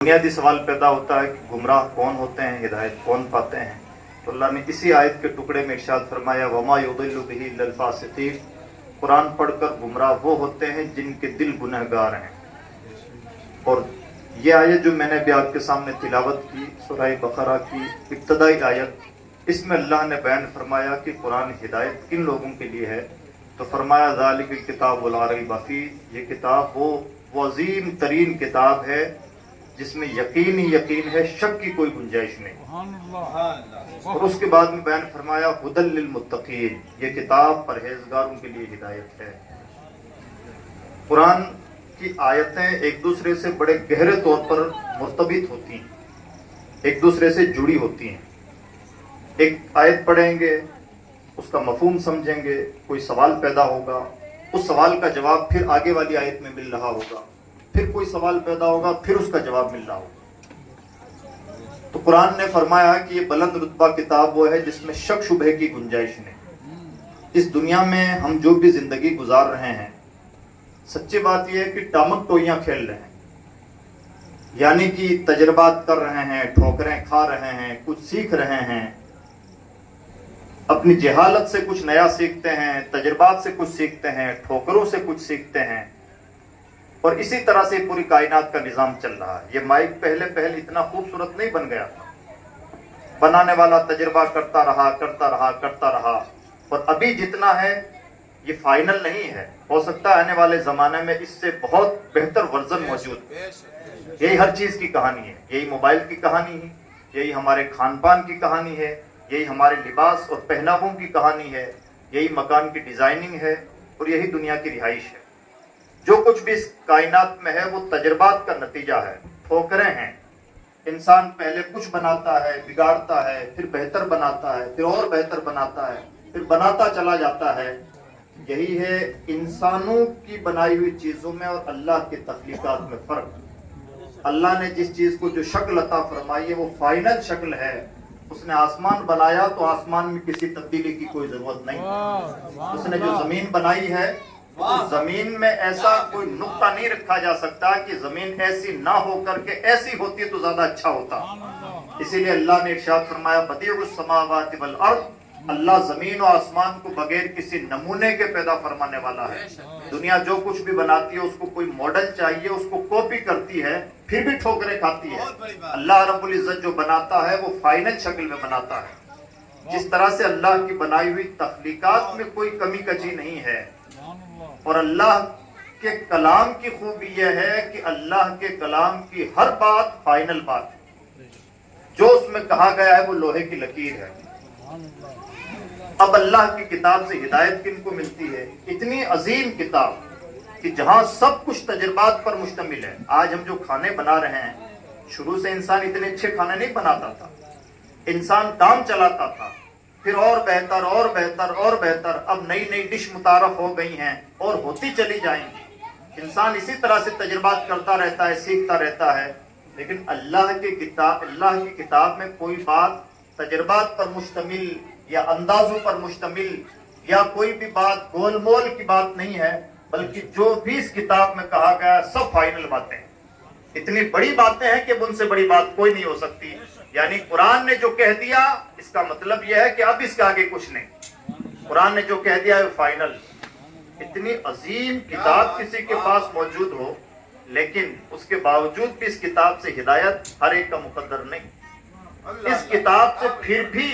بنیادی سوال پیدا ہوتا ہے کہ گمراہ کون ہوتے ہیں، ہدایت کون پاتے ہیں؟ تو اللہ نے اسی آیت کے ٹکڑے میں ارشاد فرمایا وما یضل بہ الا الفاسقین، قرآن پڑھ کر گمراہ وہ ہوتے ہیں جن کے دل گنہگار ہیں۔ اور یہ آیت جو میں نے ابھی آپ کے سامنے تلاوت کی، سورہ بقرہ کی ابتدائی آیت، اس میں اللہ نے بیان فرمایا کہ قرآن ہدایت کن لوگوں کے لیے ہے، تو فرمایا ذالک الکتاب لا ریب فیہ، یہ کتاب وہ عظیم ترین کتاب ہے جس میں یقین ہی یقین ہے، شک کی کوئی گنجائش نہیں۔ اور اس کے بعد میں بیان فرمایا ھدی للمتقین، یہ کتاب پرہیزگاروں کے لیے ہدایت ہے۔ قرآن کی آیتیں ایک دوسرے سے بڑے گہرے طور پر مرتبط ہوتی ہیں، ایک دوسرے سے جڑی ہوتی ہیں۔ ایک آیت پڑھیں گے، اس کا مفہوم سمجھیں گے، کوئی سوال پیدا ہوگا، اس سوال کا جواب پھر آگے والی آیت میں مل رہا ہوگا، پھر کوئی سوال پیدا ہوگا، پھر اس کا جواب مل رہا ہوگا۔ تو قرآن نے فرمایا کہ یہ بلند رتبہ کتاب وہ ہے جس میں شک شبہ کی گنجائش نہیں۔ اس دنیا میں ہم جو بھی زندگی گزار رہے ہیں، سچی بات یہ ہے کہ ٹامک ٹوئیاں کھیل رہے ہیں، یعنی کہ تجربات کر رہے ہیں، ٹھوکریں کھا رہے ہیں، کچھ سیکھ رہے ہیں، اپنی جہالت سے کچھ نیا سیکھتے ہیں، تجربات سے کچھ سیکھتے ہیں، ٹھوکروں سے کچھ سیکھتے ہیں، اور اسی طرح سے پوری کائنات کا نظام چل رہا ہے۔ یہ مائک پہلے اتنا خوبصورت نہیں بن گیا تھا، بنانے والا تجربہ کرتا رہا، اور ابھی جتنا ہے یہ فائنل نہیں ہے، ہو سکتا ہے آنے والے زمانے میں اس سے بہت بہتر ورژن موجود ہے۔ یہی ہر چیز کی کہانی ہے، یہی موبائل کی کہانی ہے، یہی ہمارے کھان پان کی کہانی ہے، یہی ہمارے لباس اور پہناووں کی کہانی ہے، یہی مکان کی ڈیزائننگ ہے، اور یہی دنیا کی رہائش ہے۔ جو کچھ بھی اس کائنات میں ہے وہ تجربات کا نتیجہ ہے، ٹھوکریں ہیں۔ انسان پہلے کچھ بناتا ہے، بگاڑتا ہے، پھر بہتر بناتا ہے، پھر اور بہتر بناتا ہے، پھر بناتا چلا جاتا ہے۔ یہی ہے انسانوں کی بنائی ہوئی چیزوں میں اور اللہ کے تخلیقات میں فرق۔ اللہ نے جس چیز کو جو شکل عطا فرمائی ہے وہ فائنل شکل ہے۔ اس نے آسمان بنایا تو آسمان میں کسی تبدیلی کی کوئی ضرورت نہیں۔ اس نے جو زمین بنائی ہے، اس زمین میں ایسا کوئی نقطہ نہیں رکھا جا سکتا کہ زمین ایسی نہ ہو کر کے ایسی ہوتی تو زیادہ اچھا ہوتا۔ اسی لیے اللہ نے ارشاد فرمایا بدیع السماوات والارض، اللہ زمین و آسمان کو بغیر کسی نمونے کے پیدا فرمانے والا ہے۔ دنیا جو کچھ بھی بناتی ہے اس کو کوئی ماڈل چاہیے، اس کو کاپی کرتی ہے، پھر بھی ٹھوکریں کھاتی ہے۔ اللہ رب العزت جو بناتا ہے وہ فائنل شکل میں بناتا ہے۔ جس طرح سے اللہ کی بنائی ہوئی تخلیقات میں کوئی کمی کجی نہیں ہے، اور اللہ کے کلام کی خوبی یہ ہے کہ اللہ کے کلام کی ہر بات فائنل بات ہے، جو اس میں کہا گیا ہے وہ لوہے کی لکیر ہے۔ اب اللہ کی کتاب سے ہدایت کن کو ملتی ہے؟ اتنی عظیم کتاب کہ جہاں سب کچھ تجربات پر مشتمل ہے۔ آج ہم جو کھانے بنا رہے ہیں، شروع سے انسان اتنے اچھے کھانے نہیں بناتا تھا، انسان کام چلاتا تھا، پھر اور بہتر اور بہتر اور بہتر، اب نئی نئی ڈش متعارف ہو گئی ہیں اور ہوتی چلی جائیں گی۔ انسان اسی طرح سے تجربات کرتا رہتا ہے، سیکھتا رہتا ہے، لیکن اللہ کی کتاب میں کوئی بات تجربات پر مشتمل یا اندازوں پر مشتمل یا کوئی بھی بات گول مول کی بات نہیں ہے، بلکہ جو بھی اس کتاب میں کہا گیا سب فائنل باتیں ہیں۔ اتنی بڑی باتیں ہیں کہ ان سے بڑی بات کوئی نہیں ہو سکتی۔ یعنی قرآن نے جو کہہ دیا اس کا مطلب یہ ہے کہ اب اس کے آگے کچھ نہیں، قرآن نے جو کہہ دیا ہے فائنل۔ اتنی عظیم کتاب کسی کے پاس موجود ہو، لیکن اس کے باوجود بھی اس کتاب سے ہدایت ہر ایک کا مقدر نہیں۔ اس کتاب سے پھر بھی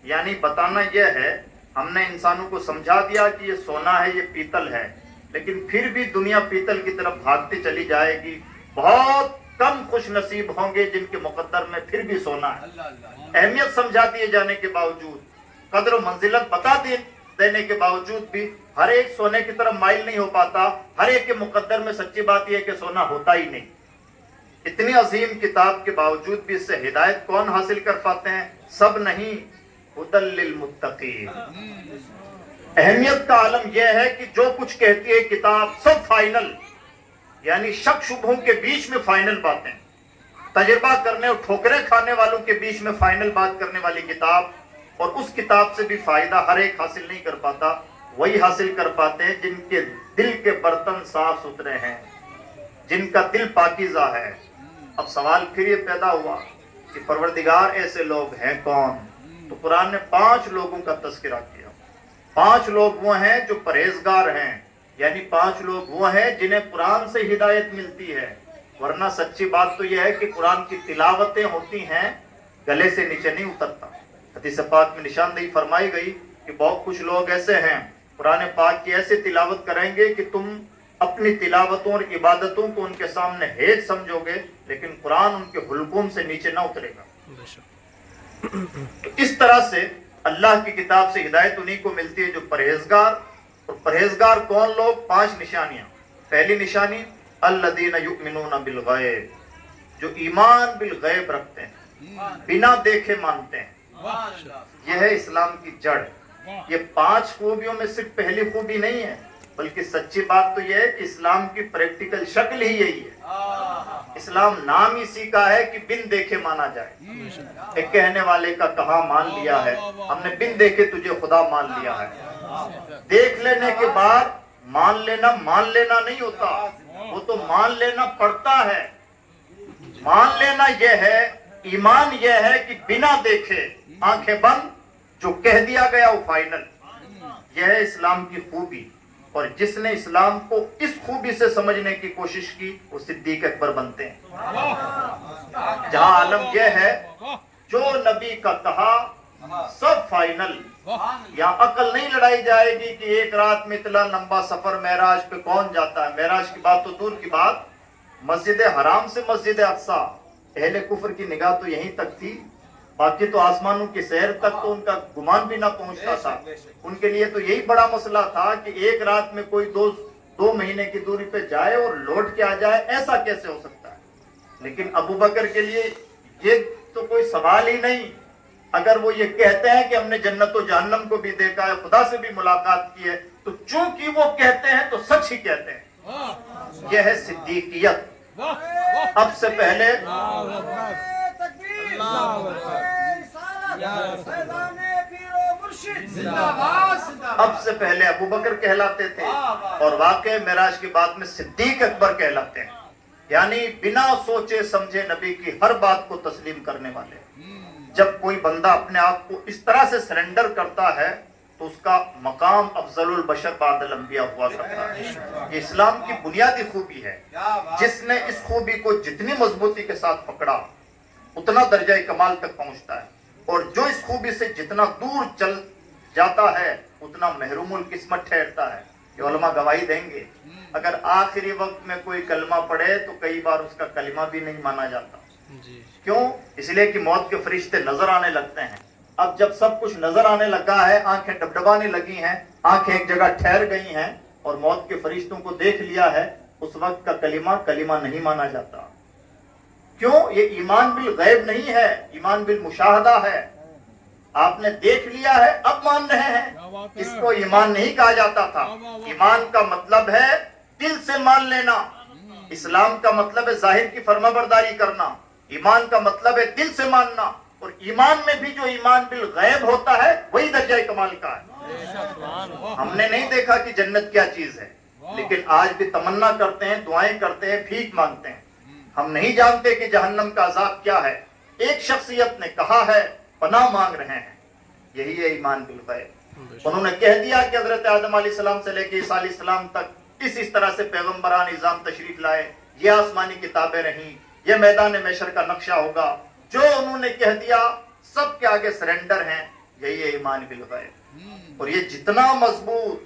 یعنی بتانا یہ ہے، ہم نے انسانوں کو سمجھا دیا کہ یہ سونا ہے، یہ پیتل ہے، لیکن پھر بھی دنیا پیتل کی طرف بھاگتی چلی جائے گی۔ بہت کم خوش نصیب ہوں گے جن کے مقدر میں پھر بھی سونا ہے۔ اہمیت سمجھا دیے جانے کے باوجود، قدر و منزلت بتا دینے کے باوجود بھی ہر ایک سونے کی طرف مائل نہیں ہو پاتا۔ ہر ایک کے مقدر میں سچی بات یہ ہے کہ سونا ہوتا ہی نہیں۔ اتنی عظیم کتاب کے باوجود بھی اس سے ہدایت کون حاصل کر پاتے ہیں؟ سب نہیں، ھدی للمتقین۔ اہمیت کا عالم یہ ہے کہ جو کچھ کہتی ہے کتاب سب فائنل، یعنی شک شبہوں کے بیچ میں فائنل باتیں، تجربہ کرنے اور ٹھوکریں کھانے والوں کے بیچ میں فائنل بات کرنے والی کتاب۔ اور اس کتاب سے بھی فائدہ ہر ایک حاصل نہیں کر پاتا، وہی حاصل کر پاتے ہیں جن کے دل کے برتن صاف ستھرے ہیں، جن کا دل پاکیزہ ہے، اب سوال پھر یہ پیدا ہوا کہ پروردگار ایسے لوگ ہیں کون؟ تو قرآن نے 5 لوگوں کا تذکرہ کیا۔ 5 لوگ وہ ہیں جو پرہیزگار ہیں، یعنی 5 لوگ وہ ہیں جنہیں قرآن سے ہدایت ملتی ہے، ورنہ سچی بات تو یہ ہے کہ قرآن کی تلاوتیں ہوتی ہیں، گلے سے نیچے نہیں اترتا۔ حدیث پاک میں نشاندہی فرمائی گئی کہ بہت کچھ لوگ ایسے ہیں قرآن پاک کی ایسے تلاوت کریں گے کہ تم اپنی تلاوتوں اور عبادتوں کو ان کے سامنے ہیج سمجھو گے، لیکن قرآن ان کے حلقوم سے نیچے نہ اترے گا۔ تو اس طرح سے اللہ کی کتاب سے ہدایت انہی کو ملتی ہے جو پرہیزگار۔ اور پرہیزگار کون لوگ؟ 5 نشانیاں۔ پہلی نشانی الذین یؤمنون بالغیب، جو ایمان بالغیب رکھتے ہیں، بنا دیکھے مانتے ہیں۔ یہ ہے اسلام کی جڑ۔ یہ 5 خوبیوں میں صرف پہلی خوبی نہیں ہے، بلکہ سچی بات تو یہ ہے کہ اسلام کی پریکٹیکل شکل ہی یہی ہے۔ اسلام نام اسی کا ہے کہ بن دیکھے مانا جائے۔ ایک کہنے والے کا کہا مان لیا ہے، ہم نے بن دیکھے تجھے خدا مان لیا ہے۔ دیکھ لینے کے بعد مان لینا نہیں ہوتا، وہ تو مان لینا پڑتا ہے۔ مان لینا یہ ہے، ایمان یہ ہے کہ بنا دیکھے آنکھیں بند جو کہہ دیا گیا وہ فائنل۔ یہ ہے اسلام کی خوبی، اور جس نے اسلام کو اس خوبی سے سمجھنے کی کوشش کی وہ صدیق اکبر بنتے ہیں۔ جہاں عالم یہ ہے جو نبی کا کہا سب فائنل۔ یہاں عقل نہیں لڑائی جائے گی کہ ایک رات میں اتنا لمبا سفر معراج پہ کون جاتا ہے۔ معراج کی بات تو دور کی بات، مسجد حرام سے مسجد اقصی اہل کفر کی نگاہ تو یہیں تک تھی، باقی تو آسمانوں کی سیر تک تو ان کا گمان بھی نہ پہنچتا تھا۔ ان کے لیے تو یہی بڑا مسئلہ تھا کہ ایک رات میں کوئی 2 مہینے کی دوری پہ جائے اور لوٹ کے آ جائے، ایسا کیسے ہو سکتا ہے؟ لیکن ابو بکر کے لیے یہ تو کوئی سوال ہی نہیں۔ اگر وہ یہ کہتے ہیں کہ ہم نے جنت و جہنم کو بھی دیکھا ہے، خدا سے بھی ملاقات کی ہے، تو چونکہ وہ کہتے ہیں تو سچ ہی کہتے ہیں۔ یہ ہے صدیقیت۔ اب سے پہلے ابو بکر کہلاتے تھے، اور واقع معراج کی بات میں صدیق اکبر کہلاتے ہیں، یعنی بنا سوچے سمجھے نبی کی ہر بات کو تسلیم کرنے والے۔ جب کوئی بندہ اپنے آپ کو اس طرح سے سرنڈر کرتا ہے تو اس کا مقام افضل البشر بعد الانبیاء ہوا کرتا ہے۔ یہ اسلام کی بنیادی خوبی ہے۔ جس نے اس خوبی کو جتنی مضبوطی کے ساتھ پکڑا اتنا درجہ کمال تک پہنچتا ہے، اور جو اس خوبی سے جتنا دور چل جاتا ہے اتنا محروم القسمت ٹھہرتا ہے۔ یہ علماء گواہی دیں گے، اگر آخری وقت میں کوئی کلمہ پڑھے تو کئی بار اس کا کلمہ بھی نہیں مانا جاتا۔ کیوں؟ اس لیے کہ موت کے فرشتے نظر آنے لگتے ہیں۔ اب جب سب کچھ نظر آنے لگا ہے، آنکھیں ڈبڈبانے لگی ہیں، آنکھیں ایک جگہ ٹھہر گئی ہیں اور موت کے فرشتوں کو دیکھ لیا ہے، اس وقت کا کلمہ نہیں مانا جاتا۔ کیوں؟ یہ ایمان بالغیب نہیں ہے، ایمان بالمشاہدہ ہے۔ آپ نے دیکھ لیا ہے، اب مان رہے ہیں، اس کو ایمان نہیں کہا جاتا تھا۔ ایمان کا مطلب ہے دل سے مان لینا، اسلام کا مطلب ہے ظاہر کی فرما برداری کرنا، ایمان کا مطلب ہے دل سے ماننا، اور ایمان میں بھی جو ایمان بالغیب ہوتا ہے وہی درجہ کمال کا ہے۔ ہم نے نہیں دیکھا کہ جنت کیا چیز ہے، لیکن آج بھی تمنا کرتے ہیں، دعائیں کرتے ہیں، بھیک مانگتے ہیں۔ ہم نہیں جانتے کہ جہنم کا عذاب کیا ہے، ایک شخصیت نے کہا ہے، پناہ مانگ رہے ہیں، یہی ہے ایمان بالغیب۔ انہوں نے کہہ دیا کہ حضرت آدم علیہ السلام سے لے کے عیسیٰ علیہ السلام تک اس طرح سے پیغمبران نظام تشریف لائے، یہ آسمانی کتابیں رہیں، یہ میدان محشر کا نقشہ ہوگا، جو انہوں نے کہہ دیا سب کے آگے سرنڈر ہیں، یہی ہے ایمان بالغیب۔ اور یہ جتنا مضبوط،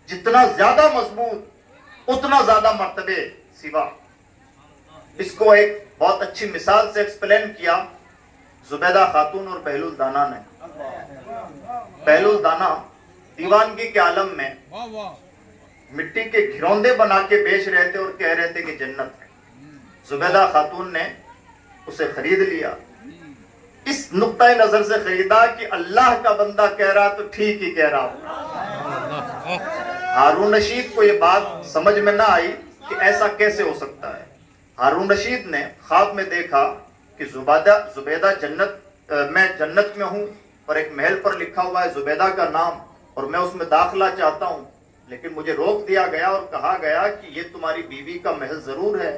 جتنا زیادہ مضبوط، اتنا زیادہ مرتبے سوا۔ اس کو ایک بہت اچھی مثال سے ایکسپلین کیا زبیدہ خاتون اور بہلول دانا نے۔ بہلول دانا دیوانگی کے عالم میں مٹی کے گھروندے بنا کے بیچ رہے تھے اور کہہ رہے تھے کہ جنت ہے۔ زبیدہ خاتون نے اسے خرید لیا، اس نقطہ نظر سے خریدا کہ اللہ کا بندہ کہہ رہا تو ٹھیک ہی کہہ رہا۔ ہارون رشید کو یہ بات سمجھ میں نہ آئی کہ ایسا کیسے ہو سکتا ہے۔ ہارون رشید نے خواب میں دیکھا کہ زبیدہ جنت میں ہوں، اور ایک محل پر لکھا ہوا ہے زبیدہ کا نام، اور میں اس میں داخلہ چاہتا ہوں، لیکن مجھے روک دیا گیا اور کہا گیا کہ یہ تمہاری بیوی کا محل ضرور ہے،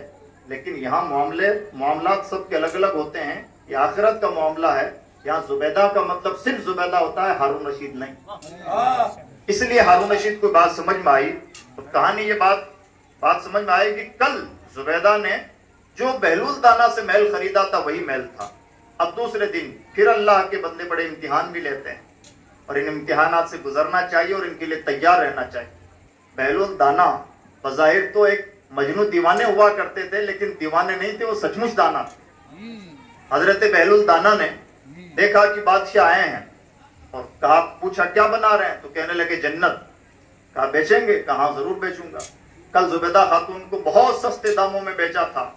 لیکن یہاں معاملات سب کے الگ الگ ہوتے ہیں. یہ آخرت کا معاملہ ہے. یہاں زبیدہ کا مطلب صرف زبیدہ ہوتا ہے, ہارون رشید نہیں. اس لیے ہارون رشید کو بات سمجھ میں آئی. کہانی یہ بات سمجھ میں آئی کہ کل زبیدہ نے جو بہلول دانا سے محل خریدا تھا وہی محل تھا. اب دوسرے دن پھر اللہ کے بندے بڑے امتحان بھی لیتے ہیں, اور ان امتحانات سے گزرنا چاہیے اور ان کے لیے تیار رہنا چاہیے. بہلول دانا بظاہر تو ایک مجنون دیوانے ہوا کرتے تھے, لیکن دیوانے نہیں تھے, وہ سچ مچ دانا تھے. حضرت بہلول دانا نے دیکھا کہ بادشاہ آئے ہیں اور کہا, پوچھا کیا بنا رہے ہیں, تو کہنے لگے جنت. کہا بیچیں گے؟ کہا ضرور بیچوں گا. کل زبیدہ خاتون کو بہت سستے داموں میں بیچا تھا.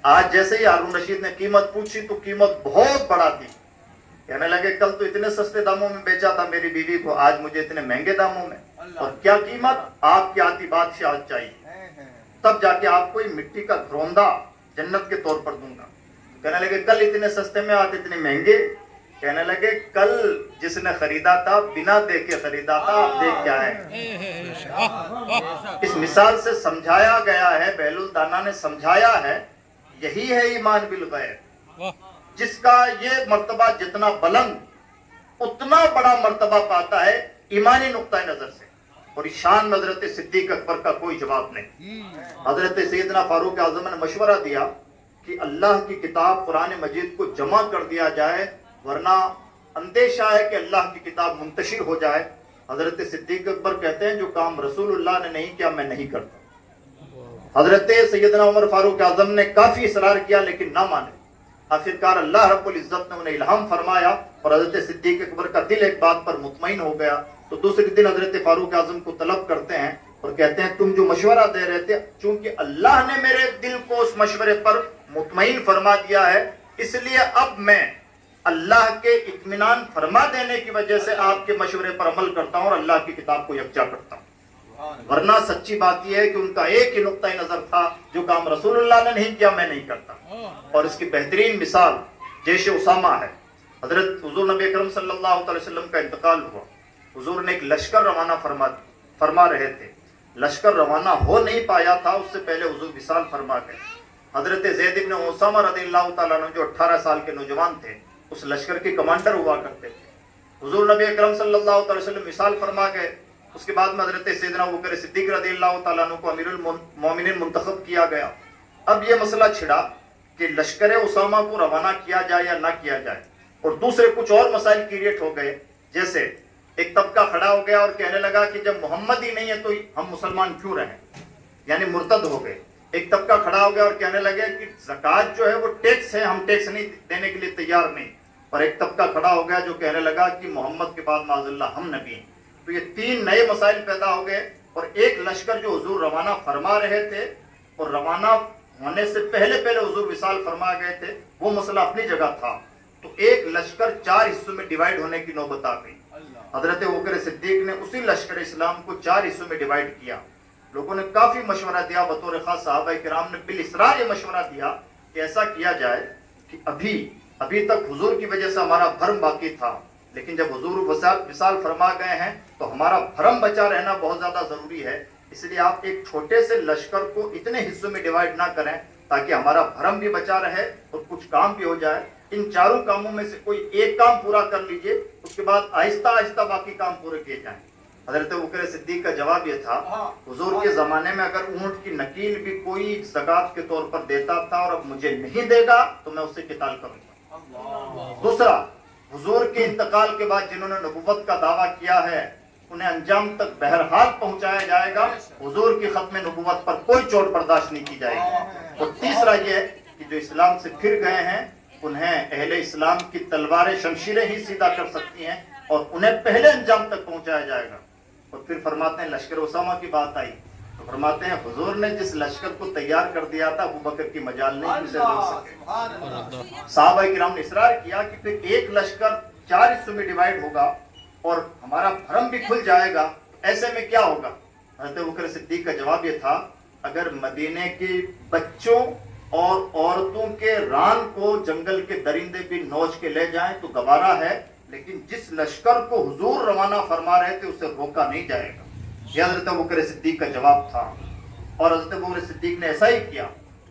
آج جیسے ہی ہارون رشید نے قیمت پوچھی تو قیمت بہت بڑا تھی. کہنے لگے کل تو اتنے سستے داموں میں بیچا تھا میری بیوی کو, آج مجھے اتنے مہنگے داموں میں. اور کیا قیمت؟ آپ کی آتی بادشاہ چاہیے, تب جا کے آپ کو مٹی کا گھروندہ جنت کے طور پر دوں گا. کہنے لگے کل اتنے سستے میں, آج اتنے مہنگے. کہنے لگے کل جس نے خریدا تھا بنا دیکھ کے خریدا تھا, آپ دیکھ کیا ہے. اس مثال سے سمجھایا گیا ہے, بہلول دانا نے سمجھایا ہے, یہی ہے ایمان بالغیب, جس کا یہ مرتبہ جتنا بلند اتنا بڑا مرتبہ پاتا ہے ایمانی نقطۂ نظر سے. اور شان میں حضرت صدیق اکبر کا کوئی جواب نہیں. حضرت سیدنا فاروق اعظم نے مشورہ دیا کہ اللہ کی کتاب قرآن مجید کو جمع کر دیا جائے, ورنہ اندیشہ ہے کہ اللہ کی کتاب منتشر ہو جائے. حضرت صدیق اکبر کہتے ہیں جو کام رسول اللہ نے نہیں کیا میں نہیں کرتا. حضرت سیدنا عمر فاروق اعظم نے کافی اصرار کیا لیکن نہ مانے. آخرکار اللہ رب العزت نے انہیں الہام فرمایا اور حضرت صدیق اکبر کا دل ایک بات پر مطمئن ہو گیا. تو دوسرے دن حضرت فاروق اعظم کو طلب کرتے ہیں اور کہتے ہیں تم جو مشورہ دے رہے تھے, چونکہ اللہ نے میرے دل کو اس مشورے پر مطمئن فرما دیا ہے, اس لیے اب میں اللہ کے اطمینان فرما دینے کی وجہ سے آپ کے مشورے پر عمل کرتا ہوں اور اللہ کی کتاب کو یکجا کرتا ہوں. ورنہ سچی بات یہ ہے کہ ان کا ایک ہی نقطۂ نظر تھا, جو کام رسول اللہ نے نہیں کیا میں نہیں کرتا. اور اس کی بہترین مثال جیش اسامہ ہے. حضرت حضور نبی اکرم صلی اللہ علیہ وسلم کا انتقال ہوا. حضور نے ایک لشکر روانہ فرما رہے تھے. لشکر روانہ ہو نہیں پایا تھا, اس سے پہلے حضور وصال فرما گئے. حضرت زید ابن اسامہ رضی اللہ تعالیٰ عنہ جو 18 سال کے نوجوان تھے, اس لشکر کے کمانڈر ہوا کرتے تھے. حضور نبی اکرم صلی اللہ علیہ وسلم وصال فرما گئے. اس کے بعد میں حضرت سیدنا ابوبکر صدیق رضی اللہ تعالیٰ عنہ کو امیر المومنین منتخب کیا گیا. اب یہ مسئلہ چھڑا کہ لشکر اسامہ کو روانہ کیا جائے یا نہ کیا جائے, اور دوسرے کچھ اور مسائل کریٹ ہو گئے. جیسے ایک طبقہ کھڑا ہو گیا اور کہنے لگا کہ جب محمد ہی نہیں ہے تو ہم مسلمان کیوں رہیں, یعنی مرتد ہو گئے. ایک طبقہ کھڑا ہو گیا اور کہنے لگے کہ زکوٰۃ جو ہے وہ ٹیکس ہے, ہم ٹیکس نہیں دینے کے لیے تیار نہیں. اور ایک طبقہ کھڑا ہو گیا جو کہنے لگا کہ محمد کے بعد معاذ اللہ ہم نبی ہیں. تو یہ 3 نئے مسائل پیدا ہو گئے. اور ایک لشکر جو حضور روانہ فرما رہے تھے اور روانہ ہونے سے پہلے حضور وصال فرما گئے تھے, وہ مسئلہ اپنی جگہ تھا. تو ایک لشکر 4 حصوں میں ڈیوائیڈ ہونے کی نوبت آ گئی. حضرت ابوبکر صدیق نے اسی لشکر اسلام کو 4 حصوں میں ڈیوائیڈ کیا. لوگوں نے کافی مشورہ دیا, بطور خاص صحابہ کرام نے بالاسرار یہ مشورہ دیا کہ ایسا کیا جائے کہ ابھی تک حضور کی وجہ سے ہمارا بھرم باقی تھا, لیکن جب حضور وصال فرما گئے ہیں تو ہمارا بھرم بچا رہنا بہت زیادہ ضروری ہے. اس لیے آپ ایک چھوٹے سے لشکر کو اتنے حصوں میں ڈیوائیڈ نہ کریں تاکہ ہمارا بھرم بھی بچا رہے اور کچھ کام بھی ہو جائے. ان 4 کاموں میں سے کوئی ایک کام پورا کر لیجئے, اس کے بعد آہستہ آہستہ باقی کام پورے کیے جائیں. حضرت ابوبکر صدیق کا جواب یہ تھا, حضور کے زمانے میں اگر اونٹ کی نکیل بھی کوئی زکوٰۃ کے طور پر دیتا تھا اور اب مجھے نہیں دے گا تو میں اس سے قتال کروں گا. دوسرا, حضور کے انتقال کے بعد جنہوں نے نبوت کا دعویٰ کیا ہے انہیں انجام تک بہرحال پہنچایا جائے گا. حضور کی ختم نبوت پر کوئی چوٹ برداشت نہیں کی جائے گی. اور تیسرا یہ کہ جو اسلام سے پھر گئے ہیں انہیں اہل اسلام کی تلواریں شمشیریں ہی سیدھا کر سکتی ہیں اور انہیں پہلے انجام تک پہنچایا جائے گا. اور پھر فرماتے ہیں لشکر اسامہ کی بات آئی تو فرماتے ہیں حضور نے جس لشکر کو تیار کر دیا تھا ابوبکر کی مجال نہیں اسے روک سکے. صحابہ کرام نے اصرار کیا کہ پھر ایک لشکر 4 حصوں میں ڈیوائیڈ ہوگا اور ہمارا بھرم بھی کھل جائے گا, ایسے میں کیا ہوگا؟ حضرت ابوبکر صدیق کا جواب یہ تھا, اگر مدینے کے بچوں اور عورتوں کے ران کو جنگل کے درندے بھی نوچ کے لے جائیں تو گوارا ہے, لیکن جس لشکر کو حضور روانہ فرما رہے تھے اسے روکا نہیں جائے گا. یہ حضرت ابوبکر صدیق کا جواب تھا. اور حضرت ابوبکر صدیق نے ایسا ہی کیا.